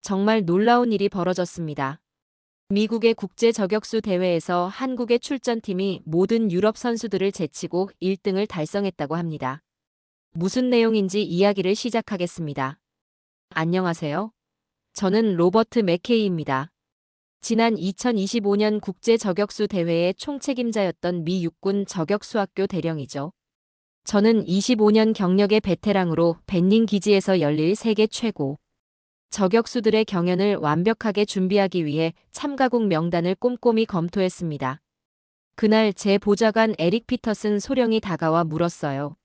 정말 놀라운 일이 벌어졌습니다. 미국의 국제 저격수 대회에서 한국의 출전팀이 모든 유럽 선수들을 제치고 1등을 달성했다고 합니다. 무슨 내용인지 이야기를 시작하겠습니다. 안녕하세요. 저는 로버트 맥케이입니다. 지난 2025년 국제 저격수 대회의 총책임자였던 미 육군 저격수학교 대령이죠. 저는 25년 경력의 베테랑으로 벤닝 기지에서 열릴 세계 최고 저격수들의 경연을 완벽하게 준비하기 위해 참가국 명단을 꼼꼼히 검토했습니다. 그날 제 보좌관 에릭 피터슨 소령이 다가와 물었어요.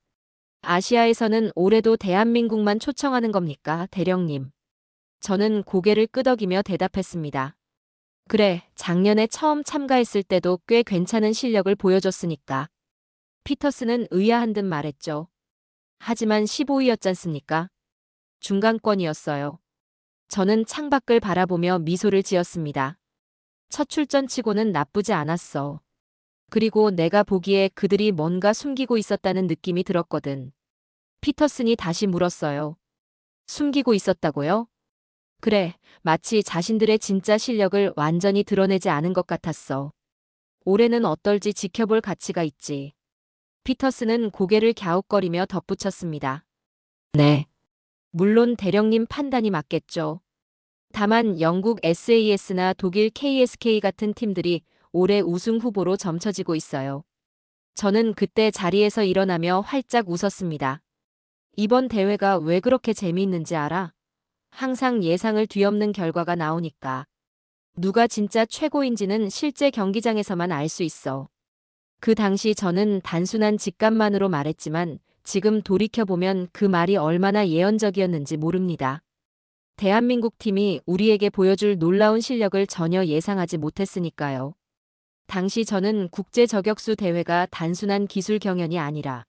아시아에서는 올해도 대한민국만 초청하는 겁니까, 대령님? 저는 고개를 끄덕이며 대답했습니다. 그래, 작년에 처음 참가했을 때도 꽤 괜찮은 실력을 보여줬으니까. 피터슨은 의아한 듯 말했죠. 하지만 15위였잖습니까? 중간권이었어요. 저는 창밖을 바라보며 미소를 지었습니다. 첫 출전치고는 나쁘지 않았어. 그리고 내가 보기에 그들이 뭔가 숨기고 있었다는 느낌이 들었거든. 피터슨이 다시 물었어요. 숨기고 있었다고요? 그래, 마치 자신들의 진짜 실력을 완전히 드러내지 않은 것 같았어. 올해는 어떨지 지켜볼 가치가 있지. 피터슨은 고개를 갸웃거리며 덧붙였습니다. 네. 물론 대령님 판단이 맞겠죠. 다만 영국 SAS나 독일 KSK 같은 팀들이 올해 우승 후보로 점쳐지고 있어요. 저는 그때 자리에서 일어나며 활짝 웃었습니다. 이번 대회가 왜 그렇게 재미있는지 알아? 항상 예상을 뒤엎는 결과가 나오니까. 누가 진짜 최고인지는 실제 경기장에서만 알 수 있어. 그 당시 저는 단순한 직감만으로 말했지만 지금 돌이켜보면 그 말이 얼마나 예언적이었는지 모릅니다. 대한민국 팀이 우리에게 보여줄 놀라운 실력을 전혀 예상하지 못했으니까요. 당시 저는 국제 저격수 대회가 단순한 기술 경연이 아니라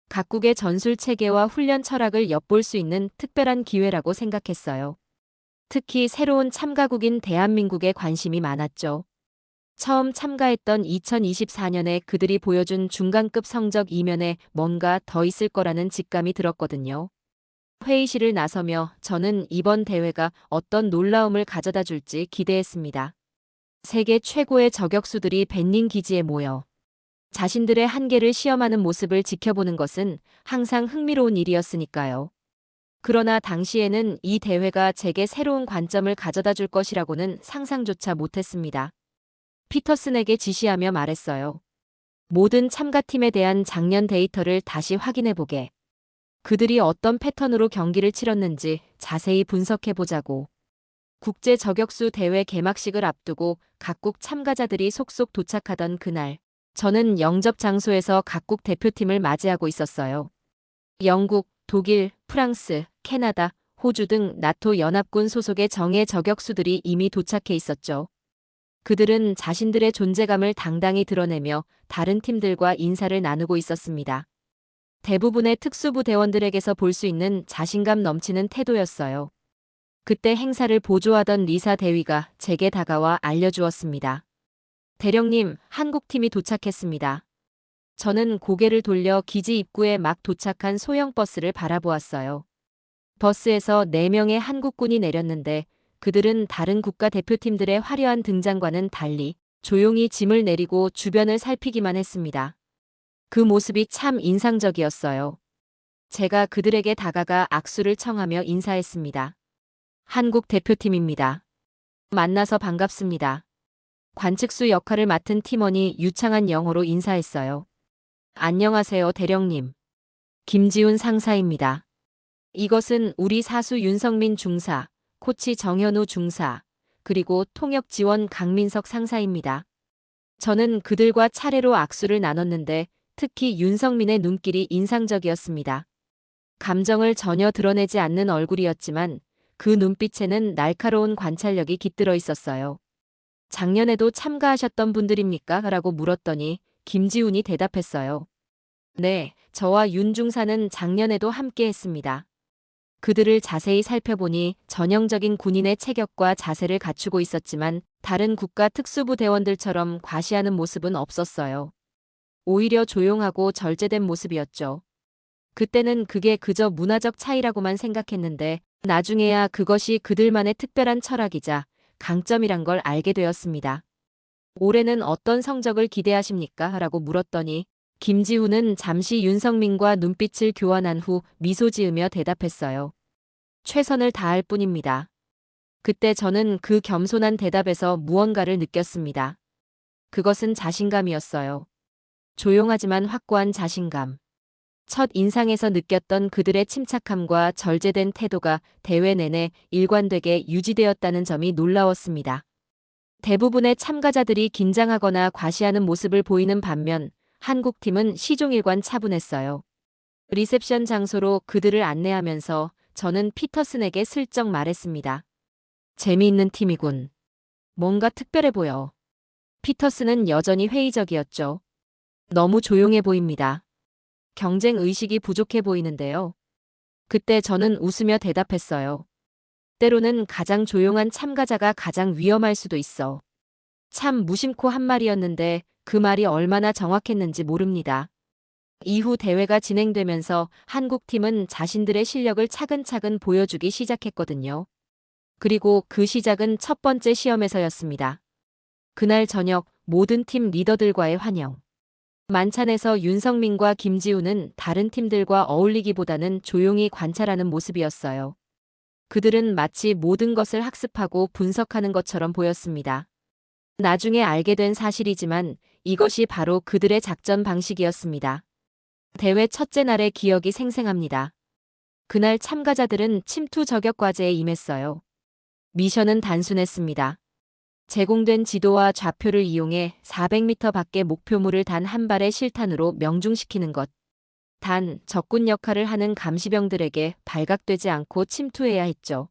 각국의 전술 체계와 훈련 철학을 엿볼 수 있는 특별한 기회라고 생각했어요. 특히 새로운 참가국인 대한민국에 관심이 많았죠. 처음 참가했던 2024년에 그들이 보여준 중간급 성적 이면에 뭔가 더 있을 거라는 직감이 들었거든요. 회의실을 나서며 저는 이번 대회가 어떤 놀라움을 가져다 줄지 기대했습니다. 세계 최고의 저격수들이 벤닝 기지에 모여 자신들의 한계를 시험하는 모습을 지켜보는 것은 항상 흥미로운 일이었으니까요. 그러나 당시에는 이 대회가 제게 새로운 관점을 가져다 줄 것이라고는 상상조차 못했습니다. 피터슨에게 지시하며 말했어요. 모든 참가팀에 대한 작년 데이터를 다시 확인해보게. 그들이 어떤 패턴으로 경기를 치렀는지 자세히 분석해보자고. 국제 저격수 대회 개막식을 앞두고 각국 참가자들이 속속 도착하던 그날, 저는 영접 장소에서 각국 대표팀을 맞이하고 있었어요. 영국, 독일, 프랑스, 캐나다, 호주 등 나토 연합군 소속의 정예 저격수들이 이미 도착해 있었죠. 그들은 자신들의 존재감을 당당히 드러내며 다른 팀들과 인사를 나누고 있었습니다. 대부분의 특수부 대원들에게서 볼 수 있는 자신감 넘치는 태도였어요. 그때 행사를 보조하던 리사 대위가 제게 다가와 알려주었습니다. 대령님, 한국팀이 도착했습니다. 저는 고개를 돌려 기지 입구에 막 도착한 소형 버스를 바라보았어요. 버스에서 4명의 한국군이 내렸는데 그들은 다른 국가 대표팀들의 화려한 등장과는 달리 조용히 짐을 내리고 주변을 살피기만 했습니다. 그 모습이 참 인상적이었어요. 제가 그들에게 다가가 악수를 청하며 인사했습니다. 한국 대표팀입니다. 만나서 반갑습니다. 관측수 역할을 맡은 팀원이 유창한 영어로 인사했어요. 안녕하세요, 대령님. 김지훈 상사입니다. 이것은 우리 사수 윤성민 중사, 코치 정현우 중사, 그리고 통역지원 강민석 상사입니다. 저는 그들과 차례로 악수를 나눴는데 특히 윤성민의 눈길이 인상적이었습니다. 감정을 전혀 드러내지 않는 얼굴이었지만 그 눈빛에는 날카로운 관찰력이 깃들어 있었어요. 작년에도 참가하셨던 분들입니까? 라고 물었더니 김지훈이 대답했어요. 네, 저와 윤 중사는 작년에도 함께 했습니다. 그들을 자세히 살펴보니 전형적인 군인의 체격과 자세를 갖추고 있었지만 다른 국가 특수부 대원들처럼 과시하는 모습은 없었어요. 오히려 조용하고 절제된 모습이었죠. 그때는 그게 그저 문화적 차이라고만 생각했는데 나중에야 그것이 그들만의 특별한 철학이자 강점이란 걸 알게 되었습니다. 올해는 어떤 성적을 기대하십니까? 라고 물었더니 김지우는 잠시 윤성민과 눈빛을 교환한 후 미소 지으며 대답했어요. 최선을 다할 뿐입니다. 그때 저는 그 겸손한 대답에서 무언가를 느꼈습니다. 그것은 자신감이었어요. 조용하지만 확고한 자신감. 첫 인상에서 느꼈던 그들의 침착함과 절제된 태도가 대회 내내 일관되게 유지되었다는 점이 놀라웠습니다. 대부분의 참가자들이 긴장하거나 과시하는 모습을 보이는 반면 한국팀은 시종일관 차분했어요. 리셉션 장소로 그들을 안내하면서 저는 피터슨에게 슬쩍 말했습니다. 재미있는 팀이군. 뭔가 특별해 보여. 피터슨은 여전히 회의적이었죠. 너무 조용해 보입니다. 경쟁 의식이 부족해 보이는데요. 그때 저는 웃으며 대답했어요. 때로는 가장 조용한 참가자가 가장 위험할 수도 있어. 참 무심코 한 말이었는데 그 말이 얼마나 정확했는지 모릅니다. 이후 대회가 진행되면서 한국팀은 자신들의 실력을 차근차근 보여주기 시작했거든요. 그리고 그 시작은 첫 번째 시험에서였습니다. 그날 저녁 모든 팀 리더들과의 환영. 만찬에서 윤성민과 김지우는 다른 팀들과 어울리기보다는 조용히 관찰하는 모습이었어요. 그들은 마치 모든 것을 학습하고 분석하는 것처럼 보였습니다. 나중에 알게 된 사실이지만 이것이 바로 그들의 작전 방식이었습니다. 대회 첫째 날의 기억이 생생합니다. 그날 참가자들은 침투 저격 과제에 임했어요. 미션은 단순했습니다. 제공된 지도와 좌표를 이용해 400m 밖의 목표물을 단 한 발의 실탄으로 명중시키는 것. 단, 적군 역할을 하는 감시병들에게 발각되지 않고 침투해야 했죠.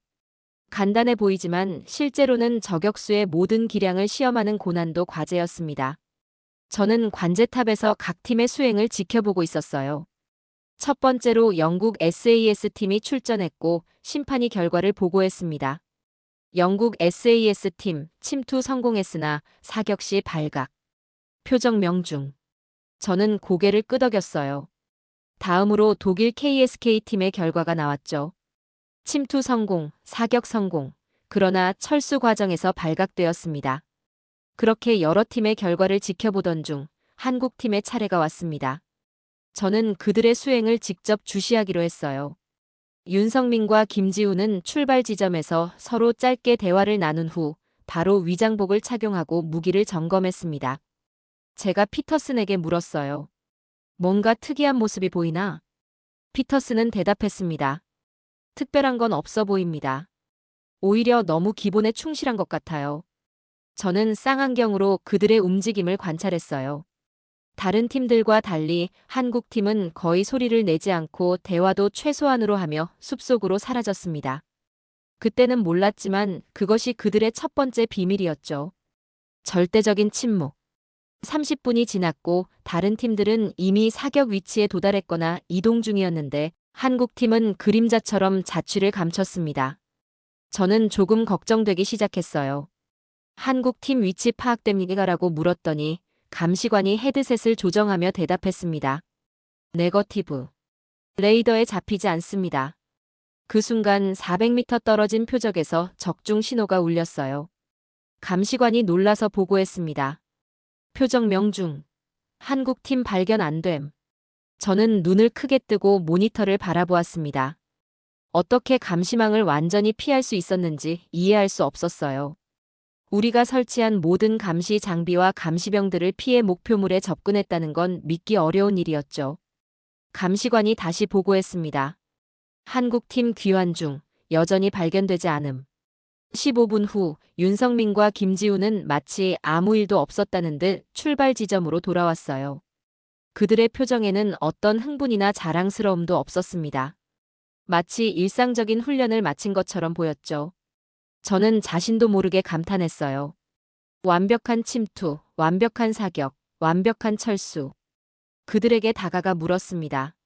간단해 보이지만 실제로는 저격수의 모든 기량을 시험하는 고난도 과제였습니다. 저는 관제탑에서 각 팀의 수행을 지켜보고 있었어요. 첫 번째로 영국 SAS 팀이 출전했고 심판이 결과를 보고했습니다. 영국 SAS 팀 침투 성공했으나 사격 시 발각. 표적 명중. 저는 고개를 끄덕였어요. 다음으로 독일 KSK 팀의 결과가 나왔죠. 침투 성공, 사격 성공. 그러나 철수 과정에서 발각되었습니다. 그렇게 여러 팀의 결과를 지켜보던 중 한국 팀의 차례가 왔습니다. 저는 그들의 수행을 직접 주시하기로 했어요. 윤성민과 김지우는 출발 지점에서 서로 짧게 대화를 나눈 후 바로 위장복을 착용하고 무기를 점검했습니다. 제가 피터슨에게 물었어요. 뭔가 특이한 모습이 보이나? 피터슨은 대답했습니다. 특별한 건 없어 보입니다. 오히려 너무 기본에 충실한 것 같아요. 저는 쌍안경으로 그들의 움직임을 관찰했어요. 다른 팀들과 달리 한국 팀은 거의 소리를 내지 않고 대화도 최소한으로 하며 숲속으로 사라졌습니다. 그때는 몰랐지만 그것이 그들의 첫 번째 비밀이었죠. 절대적인 침묵. 30분이 지났고 다른 팀들은 이미 사격 위치에 도달했거나 이동 중이었는데 한국 팀은 그림자처럼 자취를 감췄습니다. 저는 조금 걱정되기 시작했어요. 한국 팀 위치 파악됩니까라고 물었더니 감시관이 헤드셋을 조정하며 대답했습니다. 네거티브. 레이더에 잡히지 않습니다. 그 순간 400m 떨어진 표적에서 적중 신호가 울렸어요. 감시관이 놀라서 보고했습니다. 표적 명중. 한국 팀 발견 안 됨. 저는 눈을 크게 뜨고 모니터를 바라보았습니다. 어떻게 감시망을 완전히 피할 수 있었는지 이해할 수 없었어요. 우리가 설치한 모든 감시 장비와 감시병들을 피해 목표물에 접근했다는 건 믿기 어려운 일이었죠. 감시관이 다시 보고했습니다. 한국팀 귀환 중 여전히 발견되지 않음. 15분 후 윤성민과 김지우는 마치 아무 일도 없었다는 듯 출발 지점으로 돌아왔어요. 그들의 표정에는 어떤 흥분이나 자랑스러움도 없었습니다. 마치 일상적인 훈련을 마친 것처럼 보였죠. 저는 자신도 모르게 감탄했어요. 완벽한 침투, 완벽한 사격, 완벽한 철수. 그들에게 다가가 물었습니다.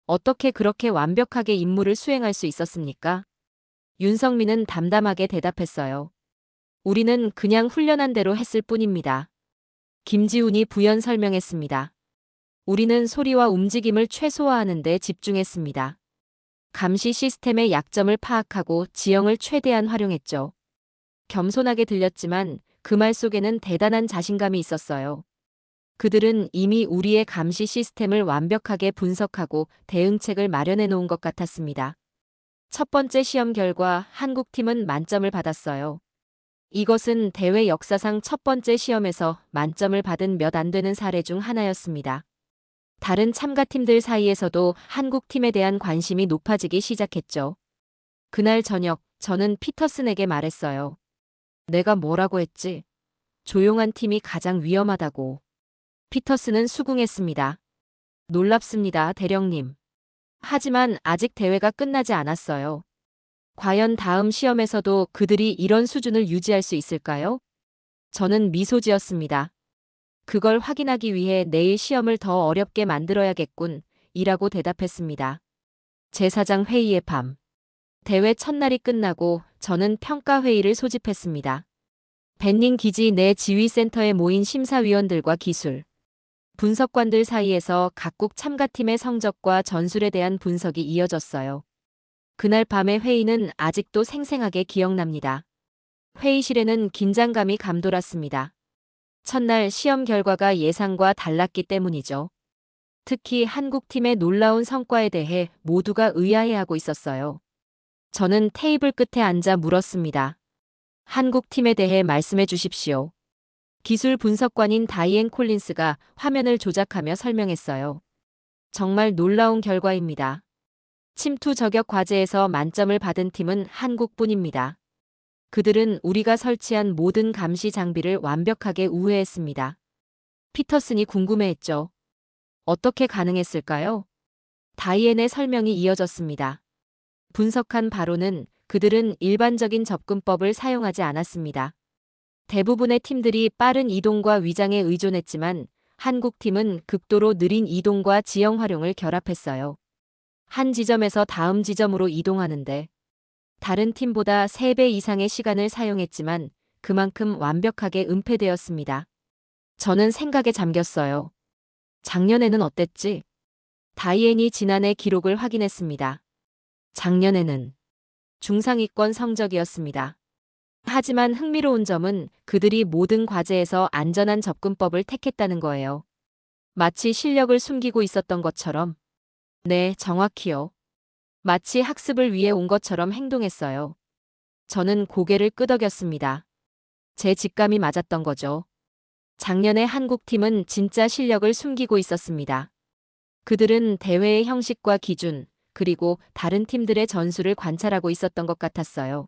어떻게 그렇게 완벽하게 임무를 수행할 수 있었습니까? 윤성민은 담담하게 대답했어요. 우리는 그냥 훈련한 대로 했을 뿐입니다. 김지훈이 부연 설명했습니다. 우리는 소리와 움직임을 최소화하는 데 집중했습니다. 감시 시스템의 약점을 파악하고 지형을 최대한 활용했죠. 겸손하게 들렸지만 그 말 속에는 대단한 자신감이 있었어요. 그들은 이미 우리의 감시 시스템을 완벽하게 분석하고 대응책을 마련해 놓은 것 같았습니다. 첫 번째 시험 결과 한국팀은 만점을 받았어요. 이것은 대회 역사상 첫 번째 시험에서 만점을 받은 몇 안 되는 사례 중 하나였습니다. 다른 참가팀들 사이에서도 한국팀에 대한 관심이 높아지기 시작했죠. 그날 저녁, 저는 피터슨에게 말했어요. 내가 뭐라고 했지? 조용한 팀이 가장 위험하다고. 피터슨은 수긍했습니다. 놀랍습니다, 대령님. 하지만 아직 대회가 끝나지 않았어요. 과연 다음 시험에서도 그들이 이런 수준을 유지할 수 있을까요? 저는 미소 지었습니다. 그걸 확인하기 위해 내일 시험을 더 어렵게 만들어야겠군, 이라고 대답했습니다. 제4장 회의의 밤. 대회 첫날이 끝나고 저는 평가회의를 소집했습니다. 벤닝 기지 내 지휘센터에 모인 심사위원들과 기술, 분석관들 사이에서 각국 참가팀의 성적과 전술에 대한 분석이 이어졌어요. 그날 밤의 회의는 아직도 생생하게 기억납니다. 회의실에는 긴장감이 감돌았습니다. 첫날 시험 결과가 예상과 달랐기 때문이죠. 특히 한국팀의 놀라운 성과에 대해 모두가 의아해하고 있었어요. 저는 테이블 끝에 앉아 물었습니다. 한국팀에 대해 말씀해 주십시오. 기술 분석관인 다이앤 콜린스가 화면을 조작하며 설명했어요. 정말 놀라운 결과입니다. 침투 저격 과제에서 만점을 받은 팀은 한국뿐입니다. 그들은 우리가 설치한 모든 감시 장비를 완벽하게 우회했습니다. 피터슨이 궁금해했죠. 어떻게 가능했을까요? 다이앤의 설명이 이어졌습니다. 분석한 바로는 그들은 일반적인 접근법을 사용하지 않았습니다. 대부분의 팀들이 빠른 이동과 위장에 의존했지만 한국팀은 극도로 느린 이동과 지형 활용을 결합했어요. 한 지점에서 다음 지점으로 이동하는데 다른 팀보다 3배 이상의 시간을 사용했지만 그만큼 완벽하게 은폐되었습니다. 저는 생각에 잠겼어요. 작년에는 어땠지? 다이앤이 지난해 기록을 확인했습니다. 작년에는 중상위권 성적이었습니다. 하지만 흥미로운 점은 그들이 모든 과제에서 안전한 접근법을 택했다는 거예요. 마치 실력을 숨기고 있었던 것처럼. 네, 정확히요. 마치 학습을 위해 온 것처럼 행동했어요. 저는 고개를 끄덕였습니다. 제 직감이 맞았던 거죠. 작년에 한국팀은 진짜 실력을 숨기고 있었습니다. 그들은 대회의 형식과 기준, 그리고 다른 팀들의 전술을 관찰하고 있었던 것 같았어요.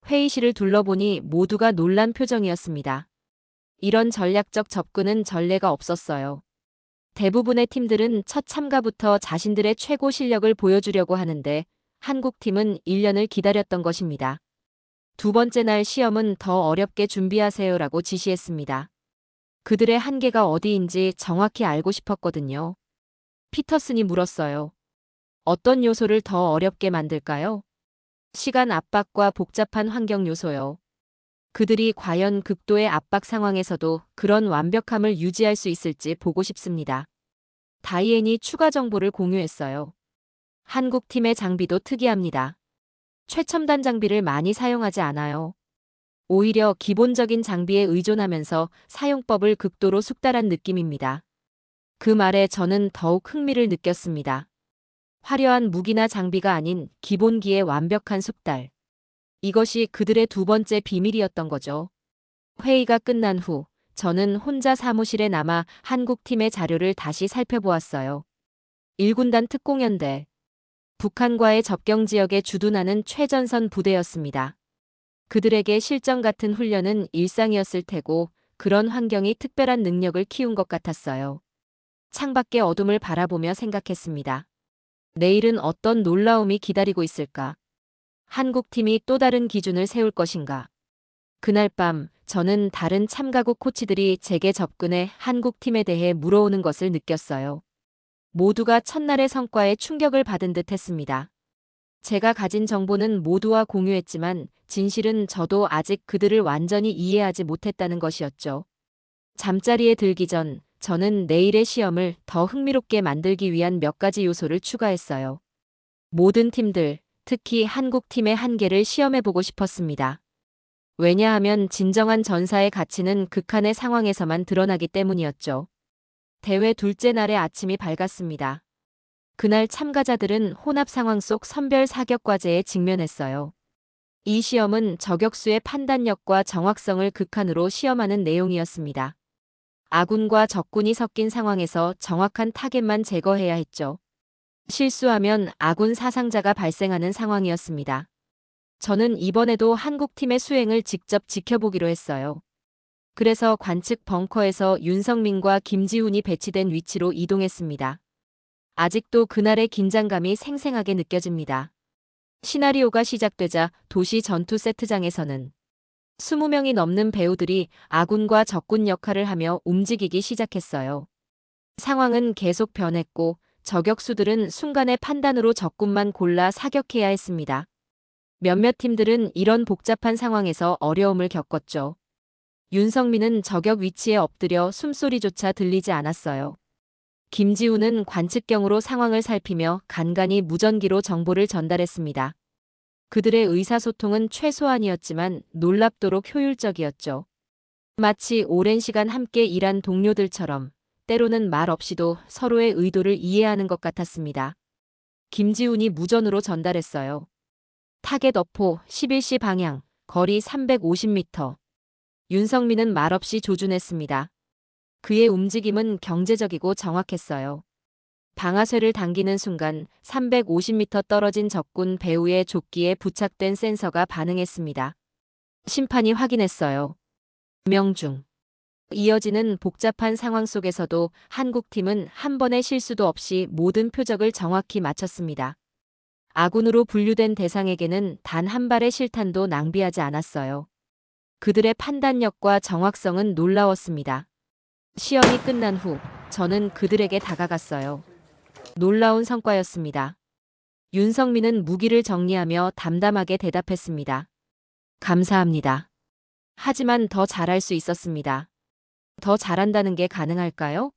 회의실을 둘러보니 모두가 놀란 표정이었습니다. 이런 전략적 접근은 전례가 없었어요. 대부분의 팀들은 첫 참가부터 자신들의 최고 실력을 보여주려고 하는데 한국팀은 1년을 기다렸던 것입니다. 두 번째 날 시험은 더 어렵게 준비하세요라고 지시했습니다. 그들의 한계가 어디인지 정확히 알고 싶었거든요. 피터슨이 물었어요. 어떤 요소를 더 어렵게 만들까요? 시간 압박과 복잡한 환경 요소요. 그들이 과연 극도의 압박 상황에서도 그런 완벽함을 유지할 수 있을지 보고 싶습니다. 다이앤이 추가 정보를 공유했어요. 한국팀의 장비도 특이합니다. 최첨단 장비를 많이 사용하지 않아요. 오히려 기본적인 장비에 의존하면서 사용법을 극도로 숙달한 느낌입니다. 그 말에 저는 더욱 흥미를 느꼈습니다. 화려한 무기나 장비가 아닌 기본기의 완벽한 숙달. 이것이 그들의 두 번째 비밀이었던 거죠. 회의가 끝난 후 저는 혼자 사무실에 남아 한국팀의 자료를 다시 살펴보았어요. 1군단 특공연대. 북한과의 접경 지역에 주둔하는 최전선 부대였습니다. 그들에게 실전 같은 훈련은 일상이었을 테고 그런 환경이 특별한 능력을 키운 것 같았어요. 창밖의 어둠을 바라보며 생각했습니다. 내일은 어떤 놀라움이 기다리고 있을까? 한국팀이 또 다른 기준을 세울 것인가? 그날 밤 저는 다른 참가국 코치들이 제게 접근해 한국팀에 대해 물어오는 것을 느꼈어요. 모두가 첫날의 성과에 충격을 받은 듯 했습니다. 제가 가진 정보는 모두와 공유했지만 진실은 저도 아직 그들을 완전히 이해하지 못했다는 것이었죠. 잠자리에 들기 전 저는 내일의 시험을 더 흥미롭게 만들기 위한 몇 가지 요소를 추가했어요. 모든 팀들, 특히 한국 팀의 한계를 시험해보고 싶었습니다. 왜냐하면 진정한 전사의 가치는 극한의 상황에서만 드러나기 때문이었죠. 대회 둘째 날의 아침이 밝았습니다. 그날 참가자들은 혼합 상황 속 선별 사격 과제에 직면했어요. 이 시험은 저격수의 판단력과 정확성을 극한으로 시험하는 내용이었습니다. 아군과 적군이 섞인 상황에서 정확한 타겟만 제거해야 했죠. 실수하면 아군 사상자가 발생하는 상황이었습니다. 저는 이번에도 한국팀의 수행을 직접 지켜보기로 했어요. 그래서 관측 벙커에서 윤성민과 김지훈이 배치된 위치로 이동했습니다. 아직도 그날의 긴장감이 생생하게 느껴집니다. 시나리오가 시작되자 도시 전투 세트장에서는 20명이 넘는 배우들이 아군과 적군 역할을 하며 움직이기 시작했어요. 상황은 계속 변했고 저격수들은 순간의 판단으로 적군만 골라 사격해야 했습니다. 몇몇 팀들은 이런 복잡한 상황에서 어려움을 겪었죠. 윤성민은 저격 위치에 엎드려 숨소리조차 들리지 않았어요. 김지훈은 관측경으로 상황을 살피며 간간히 무전기로 정보를 전달했습니다. 그들의 의사소통은 최소한이었지만 놀랍도록 효율적이었죠. 마치 오랜 시간 함께 일한 동료들처럼 때로는 말 없이도 서로의 의도를 이해하는 것 같았습니다. 김지훈이 무전으로 전달했어요. 타겟 어포 11시 방향, 거리 350m. 윤성민은 말없이 조준했습니다. 그의 움직임은 경제적이고 정확했어요. 방아쇠를 당기는 순간 350m 떨어진 적군 배우의 조끼에 부착된 센서가 반응했습니다. 심판이 확인했어요. 명중. 이어지는 복잡한 상황 속에서도 한국팀은 한 번의 실수도 없이 모든 표적을 정확히 맞췄습니다. 아군으로 분류된 대상에게는 단 한 발의 실탄도 낭비하지 않았어요. 그들의 판단력과 정확성은 놀라웠습니다. 시험이 끝난 후 저는 그들에게 다가갔어요. 놀라운 성과였습니다. 윤성민은 무기를 정리하며 담담하게 대답했습니다. 감사합니다. 하지만 더 잘할 수 있었습니다. 더 잘한다는 게 가능할까요?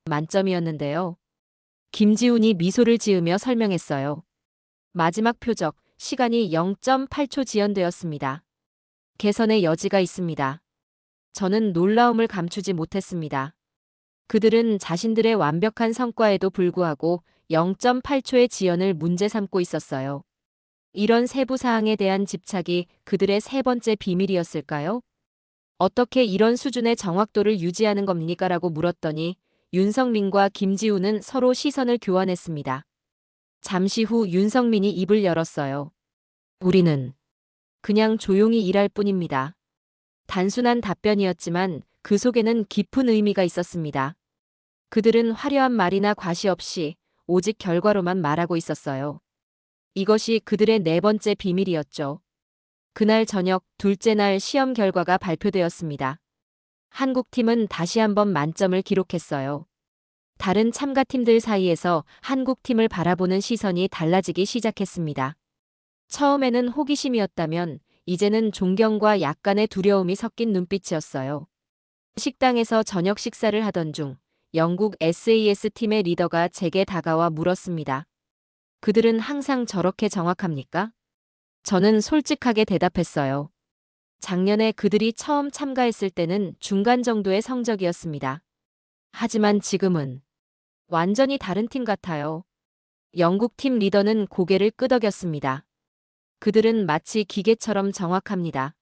만점이었는데요. 김지훈이 미소를 지으며 설명했어요. 마지막 표적, 시간이 0.8초 지연되었습니다. 개선의 여지가 있습니다. 저는 놀라움을 감추지 못했습니다. 그들은 자신들의 완벽한 성과에도 불구하고 0.8초의 지연을 문제 삼고 있었어요. 이런 세부 사항에 대한 집착이 그들의 세 번째 비밀이었을까요? 어떻게 이런 수준의 정확도를 유지하는 겁니까? 라고 물었더니 윤성민과 김지훈은 서로 시선을 교환했습니다. 잠시 후 윤성민이 입을 열었어요. 우리는 그냥 조용히 일할 뿐입니다. 단순한 답변이었지만 그 속에는 깊은 의미가 있었습니다. 그들은 화려한 말이나 과시 없이 오직 결과로만 말하고 있었어요. 이것이 그들의 네 번째 비밀이었죠. 그날 저녁 둘째 날 시험 결과가 발표되었습니다. 한국팀은 다시 한번 만점을 기록했어요. 다른 참가팀들 사이에서 한국팀을 바라보는 시선이 달라지기 시작했습니다. 처음에는 호기심이었다면 이제는 존경과 약간의 두려움이 섞인 눈빛이었어요. 식당에서 저녁 식사를 하던 중 영국 SAS 팀의 리더가 제게 다가와 물었습니다. 그들은 항상 저렇게 정확합니까? 저는 솔직하게 대답했어요. 작년에 그들이 처음 참가했을 때는 중간 정도의 성적이었습니다. 하지만 지금은 완전히 다른 팀 같아요. 영국 팀 리더는 고개를 끄덕였습니다. 그들은 마치 기계처럼 정확합니다.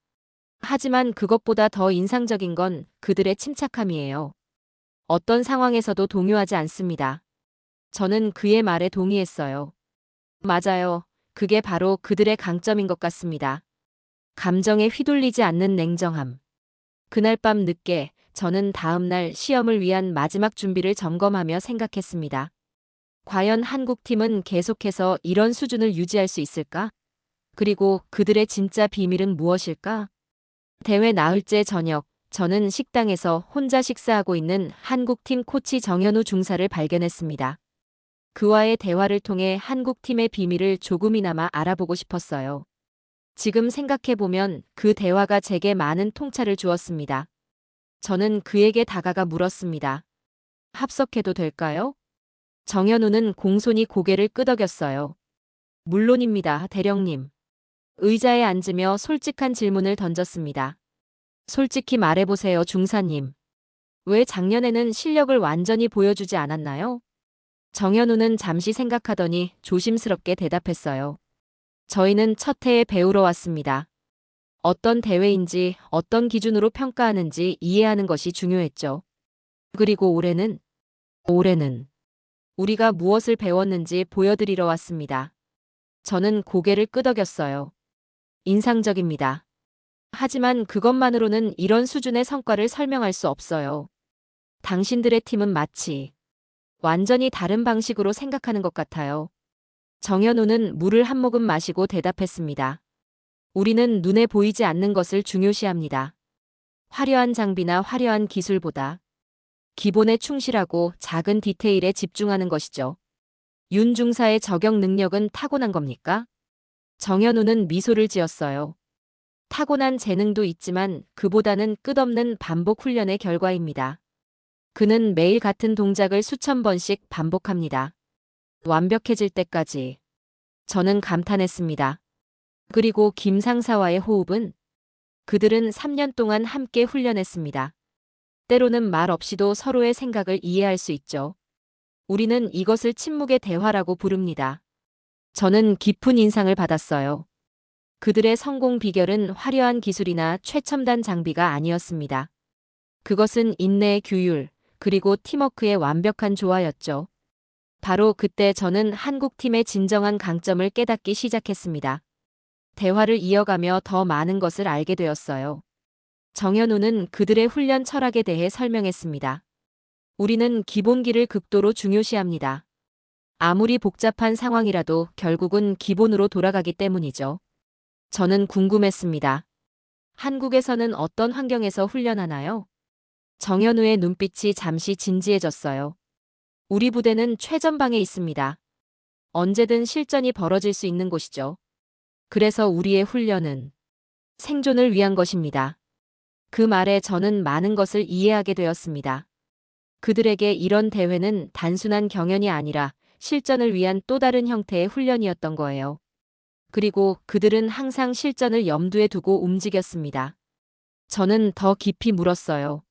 하지만 그것보다 더 인상적인 건 그들의 침착함이에요. 어떤 상황에서도 동요하지 않습니다. 저는 그의 말에 동의했어요. 맞아요. 그게 바로 그들의 강점인 것 같습니다. 감정에 휘둘리지 않는 냉정함. 그날 밤 늦게 저는 다음 날 시험을 위한 마지막 준비를 점검하며 생각했습니다. 과연 한국팀은 계속해서 이런 수준을 유지할 수 있을까? 그리고 그들의 진짜 비밀은 무엇일까? 대회 나흘째 저녁, 저는 식당에서 혼자 식사하고 있는 한국팀 코치 정현우 중사를 발견했습니다. 그와의 대화를 통해 한국팀의 비밀을 조금이나마 알아보고 싶었어요. 지금 생각해보면 그 대화가 제게 많은 통찰을 주었습니다. 저는 그에게 다가가 물었습니다. 합석해도 될까요? 정현우는 공손히 고개를 끄덕였어요. 물론입니다, 대령님. 의자에 앉으며 솔직한 질문을 던졌습니다. 솔직히 말해보세요, 중사님. 왜 작년에는 실력을 완전히 보여주지 않았나요? 정현우는 잠시 생각하더니 조심스럽게 대답했어요. 저희는 첫 해에 배우러 왔습니다. 어떤 대회인지 어떤 기준으로 평가하는지 이해하는 것이 중요했죠. 그리고 올해는 우리가 무엇을 배웠는지 보여드리러 왔습니다. 저는 고개를 끄덕였어요. 인상적입니다. 하지만 그것만으로는 이런 수준의 성과를 설명할 수 없어요. 당신들의 팀은 마치 완전히 다른 방식으로 생각하는 것 같아요. 정현우는 물을 한 모금 마시고 대답했습니다. 우리는 눈에 보이지 않는 것을 중요시합니다. 화려한 장비나 화려한 기술보다 기본에 충실하고 작은 디테일에 집중하는 것이죠. 윤 중사의 저격 능력은 타고난 겁니까? 정현우는 미소를 지었어요. 타고난 재능도 있지만 그보다는 끝없는 반복 훈련의 결과입니다. 그는 매일 같은 동작을 수천 번씩 반복합니다. 완벽해질 때까지. 저는 감탄했습니다. 그리고 김 상사와의 호흡은? 그들은 3년 동안 함께 훈련했습니다. 때로는 말 없이도 서로의 생각을 이해할 수 있죠. 우리는 이것을 침묵의 대화라고 부릅니다. 저는 깊은 인상을 받았어요. 그들의 성공 비결은 화려한 기술이나 최첨단 장비가 아니었습니다. 그것은 인내의 규율, 그리고 팀워크의 완벽한 조화였죠. 바로 그때 저는 한국팀의 진정한 강점을 깨닫기 시작했습니다. 대화를 이어가며 더 많은 것을 알게 되었어요. 정현우는 그들의 훈련 철학에 대해 설명했습니다. 우리는 기본기를 극도로 중요시합니다. 아무리 복잡한 상황이라도 결국은 기본으로 돌아가기 때문이죠. 저는 궁금했습니다. 한국에서는 어떤 환경에서 훈련하나요? 정현우의 눈빛이 잠시 진지해졌어요. 우리 부대는 최전방에 있습니다. 언제든 실전이 벌어질 수 있는 곳이죠. 그래서 우리의 훈련은 생존을 위한 것입니다. 그 말에 저는 많은 것을 이해하게 되었습니다. 그들에게 이런 대회는 단순한 경연이 아니라 실전을 위한 또 다른 형태의 훈련이었던 거예요. 그리고 그들은 항상 실전을 염두에 두고 움직였습니다. 저는 더 깊이 물었어요.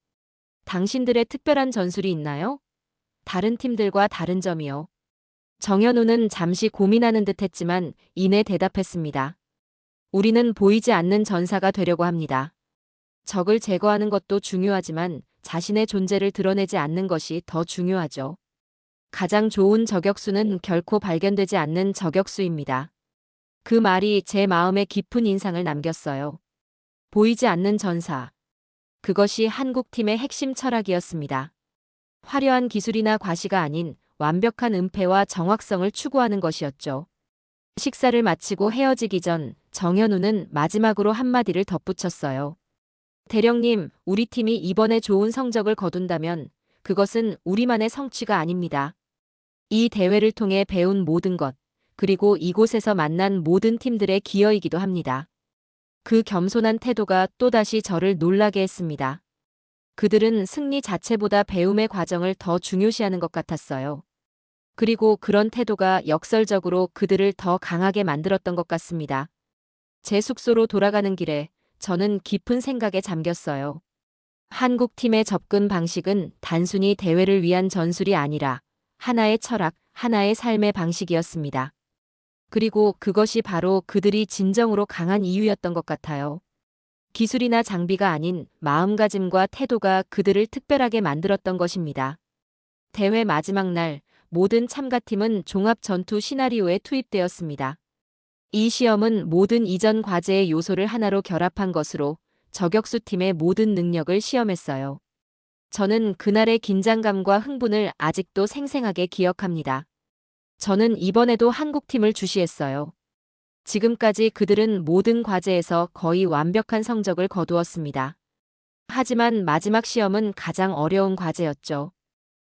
당신들의 특별한 전술이 있나요? 다른 팀들과 다른 점이요. 정현우는 잠시 고민하는 듯 했지만 이내 대답했습니다. 우리는 보이지 않는 전사가 되려고 합니다. 적을 제거하는 것도 중요하지만 자신의 존재를 드러내지 않는 것이 더 중요하죠. 가장 좋은 저격수는 결코 발견되지 않는 저격수입니다. 그 말이 제 마음에 깊은 인상을 남겼어요. 보이지 않는 전사. 그것이 한국팀의 핵심 철학이었습니다. 화려한 기술이나 과시가 아닌 완벽한 은폐와 정확성을 추구하는 것이었죠. 식사를 마치고 헤어지기 전 정현우는 마지막으로 한마디를 덧붙였어요. 대령님, 우리 팀이 이번에 좋은 성적을 거둔다면 그것은 우리만의 성취가 아닙니다. 이 대회를 통해 배운 모든 것, 그리고 이곳에서 만난 모든 팀들의 기여이기도 합니다. 그 겸손한 태도가 또다시 저를 놀라게 했습니다. 그들은 승리 자체보다 배움의 과정을 더 중요시하는 것 같았어요. 그리고 그런 태도가 역설적으로 그들을 더 강하게 만들었던 것 같습니다. 제 숙소로 돌아가는 길에 저는 깊은 생각에 잠겼어요. 한국 팀의 접근 방식은 단순히 대회를 위한 전술이 아니라 하나의 철학, 하나의 삶의 방식이었습니다. 그리고 그것이 바로 그들이 진정으로 강한 이유였던 것 같아요. 기술이나 장비가 아닌 마음가짐과 태도가 그들을 특별하게 만들었던 것입니다. 대회 마지막 날 모든 참가팀은 종합 전투 시나리오에 투입되었습니다. 이 시험은 모든 이전 과제의 요소를 하나로 결합한 것으로 저격수팀의 모든 능력을 시험했어요. 저는 그날의 긴장감과 흥분을 아직도 생생하게 기억합니다. 저는 이번에도 한국팀을 주시했어요. 지금까지 그들은 모든 과제에서 거의 완벽한 성적을 거두었습니다. 하지만 마지막 시험은 가장 어려운 과제였죠.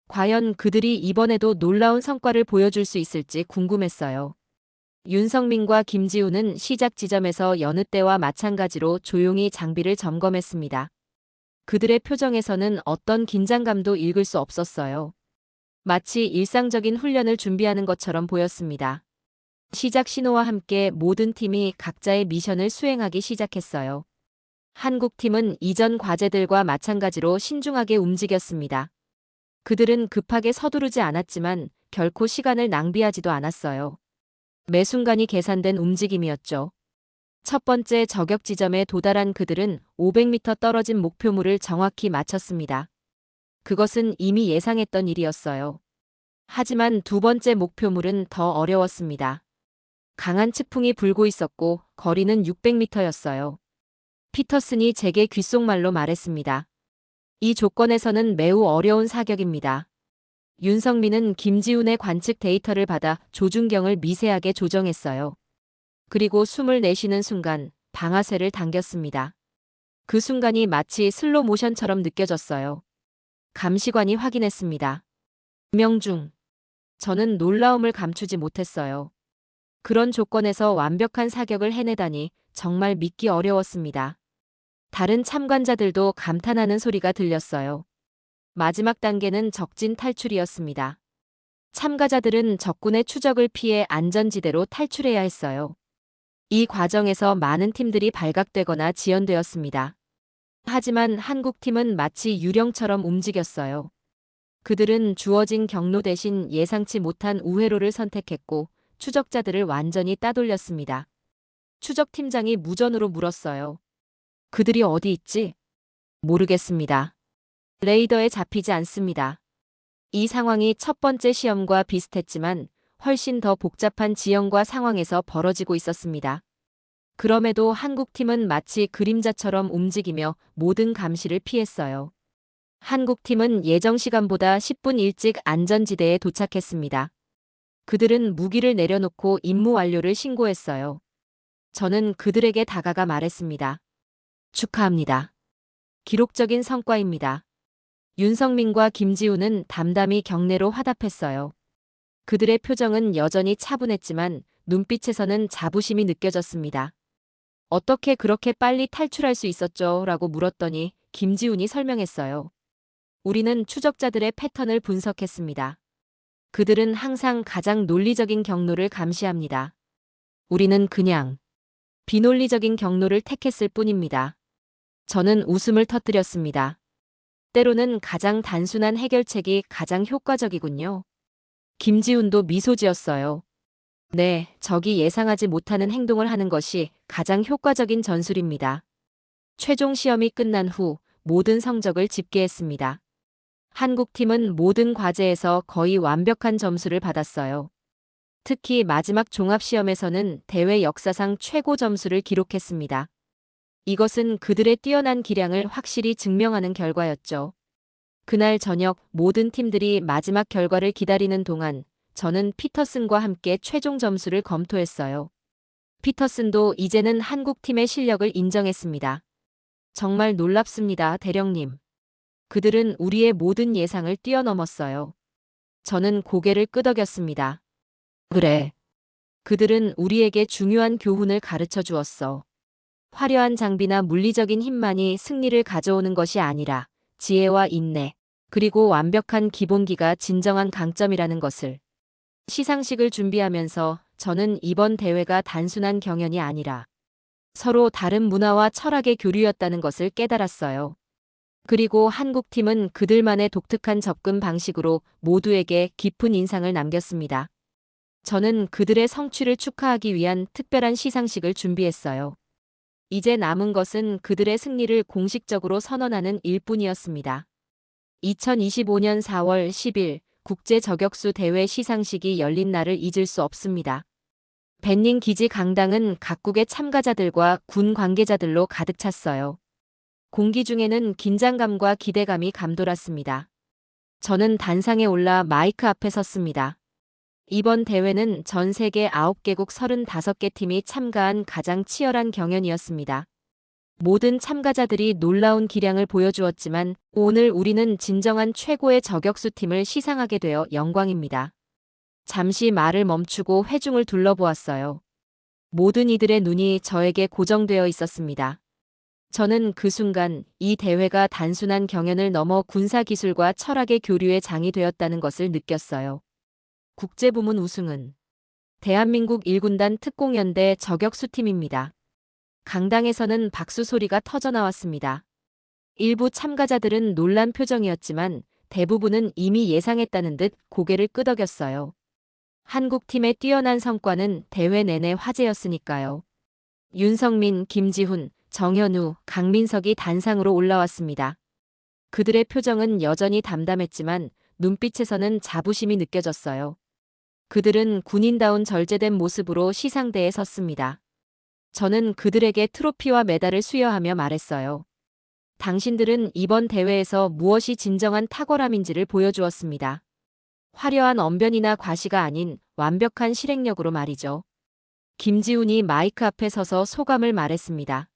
과연 그들이 이번에도 놀라운 성과를 보여줄 수 있을지 궁금했어요. 윤성민과 김지우는 시작 지점에서 여느 때와 마찬가지로 조용히 장비를 점검했습니다. 그들의 표정에서는 어떤 긴장감도 읽을 수 없었어요. 마치 일상적인 훈련을 준비하는 것처럼 보였습니다. 시작 신호와 함께 모든 팀이 각자의 미션을 수행하기 시작했어요. 한국 팀은 이전 과제들과 마찬가지로 신중하게 움직였습니다. 그들은 급하게 서두르지 않았지만 결코 시간을 낭비하지도 않았어요. 매 순간이 계산된 움직임이었죠. 첫 번째 저격 지점에 도달한 그들은 500m 떨어진 목표물을 정확히 맞췄습니다. 그것은 이미 예상했던 일이었어요. 하지만 두 번째 목표물은 더 어려웠습니다. 강한 측풍이 불고 있었고 거리는 600m였어요. 피터슨이 제게 귓속말로 말했습니다. 이 조건에서는 매우 어려운 사격입니다. 윤성민은 김지훈의 관측 데이터를 받아 조준경을 미세하게 조정했어요. 그리고 숨을 내쉬는 순간 방아쇠를 당겼습니다. 그 순간이 마치 슬로 모션처럼 느껴졌어요. 감시관이 확인했습니다. 명중. 저는 놀라움을 감추지 못했어요. 그런 조건에서 완벽한 사격을 해내다니 정말 믿기 어려웠습니다. 다른 참관자들도 감탄하는 소리가 들렸어요. 마지막 단계는 적진 탈출이었습니다. 참가자들은 적군의 추적을 피해 안전지대로 탈출해야 했어요. 이 과정에서 많은 팀들이 발각되거나 지연되었습니다. 하지만 한국팀은 마치 유령처럼 움직였어요. 그들은 주어진 경로 대신 예상치 못한 우회로를 선택했고 추적자들을 완전히 따돌렸습니다. 추적팀장이 무전으로 물었어요. 그들이 어디 있지? 모르겠습니다. 레이더에 잡히지 않습니다. 이 상황이 첫 번째 시험과 비슷했지만 훨씬 더 복잡한 지형과 상황에서 벌어지고 있었습니다. 그럼에도 한국팀은 마치 그림자처럼 움직이며 모든 감시를 피했어요. 한국팀은 예정 시간보다 10분 일찍 안전지대에 도착했습니다. 그들은 무기를 내려놓고 임무 완료를 신고했어요. 저는 그들에게 다가가 말했습니다. 축하합니다. 기록적인 성과입니다. 윤성민과 김지훈은 담담히 경례로 화답했어요. 그들의 표정은 여전히 차분했지만 눈빛에서는 자부심이 느껴졌습니다. 어떻게 그렇게 빨리 탈출할 수 있었죠? 라고 물었더니 김지훈이 설명했어요. 우리는 추적자들의 패턴을 분석했습니다. 그들은 항상 가장 논리적인 경로를 감시합니다. 우리는 그냥 비논리적인 경로를 택했을 뿐입니다. 저는 웃음을 터뜨렸습니다. 때로는 가장 단순한 해결책이 가장 효과적이군요. 김지훈도 미소 지었어요. 네, 적이 예상하지 못하는 행동을 하는 것이 가장 효과적인 전술입니다. 최종 시험이 끝난 후 모든 성적을 집계했습니다. 한국팀은 모든 과제에서 거의 완벽한 점수를 받았어요. 특히 마지막 종합시험에서는 대회 역사상 최고 점수를 기록했습니다. 이것은 그들의 뛰어난 기량을 확실히 증명하는 결과였죠. 그날 저녁 모든 팀들이 마지막 결과를 기다리는 동안 저는 피터슨과 함께 최종 점수를 검토했어요. 피터슨도 이제는 한국팀의 실력을 인정했습니다. 정말 놀랍습니다, 대령님. 그들은 우리의 모든 예상을 뛰어넘었어요. 저는 고개를 끄덕였습니다. 그래. 그들은 우리에게 중요한 교훈을 가르쳐 주었어. 화려한 장비나 물리적인 힘만이 승리를 가져오는 것이 아니라 지혜와 인내, 그리고 완벽한 기본기가 진정한 강점이라는 것을. 시상식을 준비하면서 저는 이번 대회가 단순한 경연이 아니라 서로 다른 문화와 철학의 교류였다는 것을 깨달았어요. 그리고 한국팀은 그들만의 독특한 접근 방식으로 모두에게 깊은 인상을 남겼습니다. 저는 그들의 성취를 축하하기 위한 특별한 시상식을 준비했어요. 이제 남은 것은 그들의 승리를 공식적으로 선언하는 일뿐이었습니다. 2025년 4월 10일 국제저격수 대회 시상식이 열린 날을 잊을 수 없습니다. 벤닝 기지 강당은 각국의 참가자들과 군 관계자들로 가득 찼어요. 공기 중에는 긴장감과 기대감이 감돌았습니다. 저는 단상에 올라 마이크 앞에 섰습니다. 이번 대회는 전 세계 9개국 35개 팀이 참가한 가장 치열한 경연이었습니다. 모든 참가자들이 놀라운 기량을 보여주었지만 오늘 우리는 진정한 최고의 저격수 팀을 시상하게 되어 영광입니다. 잠시 말을 멈추고 회중을 둘러보았어요. 모든 이들의 눈이 저에게 고정되어 있었습니다. 저는 그 순간 이 대회가 단순한 경연을 넘어 군사기술과 철학의 교류의 장이 되었다는 것을 느꼈어요. 국제부문 우승은 대한민국 1군단 특공연대 저격수팀입니다. 강당에서는 박수 소리가 터져나왔습니다. 일부 참가자들은 놀란 표정이었지만 대부분은 이미 예상했다는 듯 고개를 끄덕였어요. 한국팀의 뛰어난 성과는 대회 내내 화제였으니까요. 윤성민, 김지훈, 정현우, 강민석이 단상으로 올라왔습니다. 그들의 표정은 여전히 담담했지만 눈빛에서는 자부심이 느껴졌어요. 그들은 군인다운 절제된 모습으로 시상대에 섰습니다. 저는 그들에게 트로피와 메달을 수여하며 말했어요. 당신들은 이번 대회에서 무엇이 진정한 탁월함인지를 보여주었습니다. 화려한 언변이나 과시가 아닌 완벽한 실행력으로 말이죠. 김지훈이 마이크 앞에 서서 소감을 말했습니다.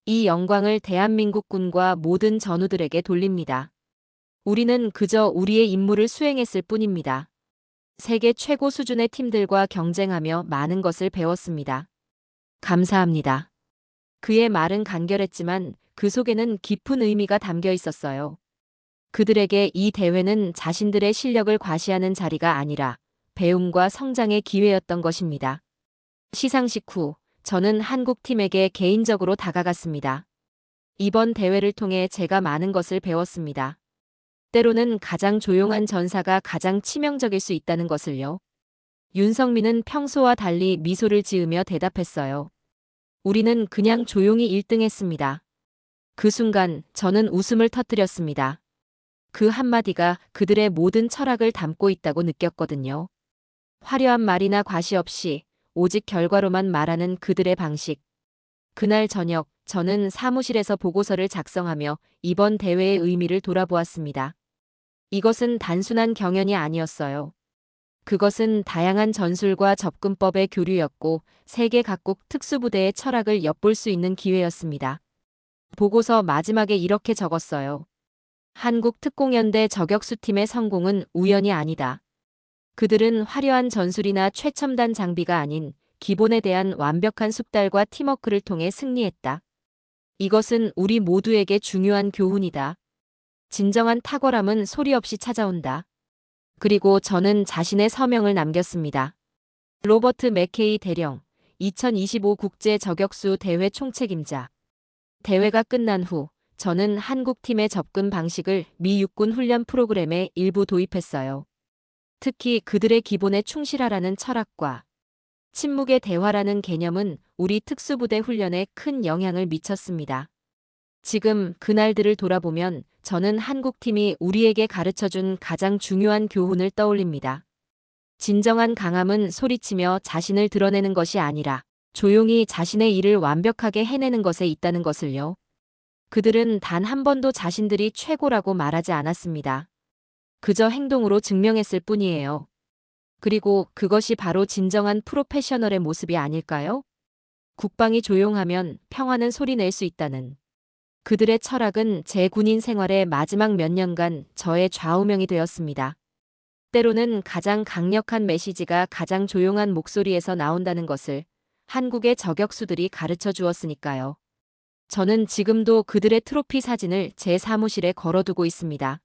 이 영광을 대한민국 군과 모든 전우들에게 돌립니다. 우리는 그저 우리의 임무를 수행했을 뿐입니다. 세계 최고 수준의 팀들과 경쟁하며 많은 것을 배웠습니다. 감사합니다. 그의 말은 간결했지만 그 속에는 깊은 의미가 담겨 있었어요. 그들에게 이 대회는 자신들의 실력을 과시하는 자리가 아니라 배움과 성장의 기회였던 것입니다. 시상식 후 저는 한국팀에게 개인적으로 다가갔습니다. 이번 대회를 통해 제가 많은 것을 배웠습니다. 때로는 가장 조용한 전사가 가장 치명적일 수 있다는 것을요. 윤성민은 평소와 달리 미소를 지으며 대답했어요. 우리는 그냥 조용히 1등했습니다. 그 순간 저는 웃음을 터뜨렸습니다. 그 한마디가 그들의 모든 철학을 담고 있다고 느꼈거든요. 화려한 말이나 과시 없이 오직 결과로만 말하는 그들의 방식. 그날 저녁 저는 사무실에서 보고서를 작성하며 이번 대회의 의미를 돌아보았습니다. 이것은 단순한 경연이 아니었어요. 그것은 다양한 전술과 접근법의 교류였고 세계 각국 특수부대의 철학을 엿볼 수 있는 기회였습니다. 보고서 마지막에 이렇게 적었어요. 한국 특공연대 저격수팀의 성공은 우연이 아니다. 그들은 화려한 전술이나 최첨단 장비가 아닌 기본에 대한 완벽한 숙달과 팀워크를 통해 승리했다. 이것은 우리 모두에게 중요한 교훈이다. 진정한 탁월함은 소리 없이 찾아온다. 그리고 저는 자신의 서명을 남겼습니다. 로버트 맥케이 대령, 2025 국제 저격수 대회 총책임자. 대회가 끝난 후 저는 한국팀의 접근 방식을 미 육군 훈련 프로그램에 일부 도입했어요. 특히 그들의 기본에 충실하라는 철학과 침묵의 대화라는 개념은 우리 특수부대 훈련에 큰 영향을 미쳤습니다. 지금 그날들을 돌아보면 저는 한국팀이 우리에게 가르쳐준 가장 중요한 교훈을 떠올립니다. 진정한 강함은 소리치며 자신을 드러내는 것이 아니라 조용히 자신의 일을 완벽하게 해내는 것에 있다는 것을요. 그들은 단 한 번도 자신들이 최고라고 말하지 않았습니다. 그저 행동으로 증명했을 뿐이에요. 그리고 그것이 바로 진정한 프로페셔널의 모습이 아닐까요? 국방이 조용하면 평화는 소리낼 수 있다는. 그들의 철학은 제 군인 생활의 마지막 몇 년간 저의 좌우명이 되었습니다. 때로는 가장 강력한 메시지가 가장 조용한 목소리에서 나온다는 것을 한국의 저격수들이 가르쳐 주었으니까요. 저는 지금도 그들의 트로피 사진을 제 사무실에 걸어두고 있습니다.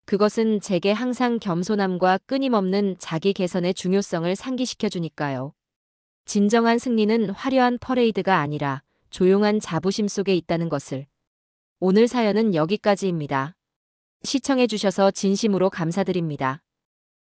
그것은 제게 항상 겸손함과 끊임없는 자기 개선의 중요성을 상기시켜 주니까요. 진정한 승리는 화려한 퍼레이드가 아니라 조용한 자부심 속에 있다는 것을. 오늘 사연은 여기까지입니다. 시청해 주셔서 진심으로 감사드립니다.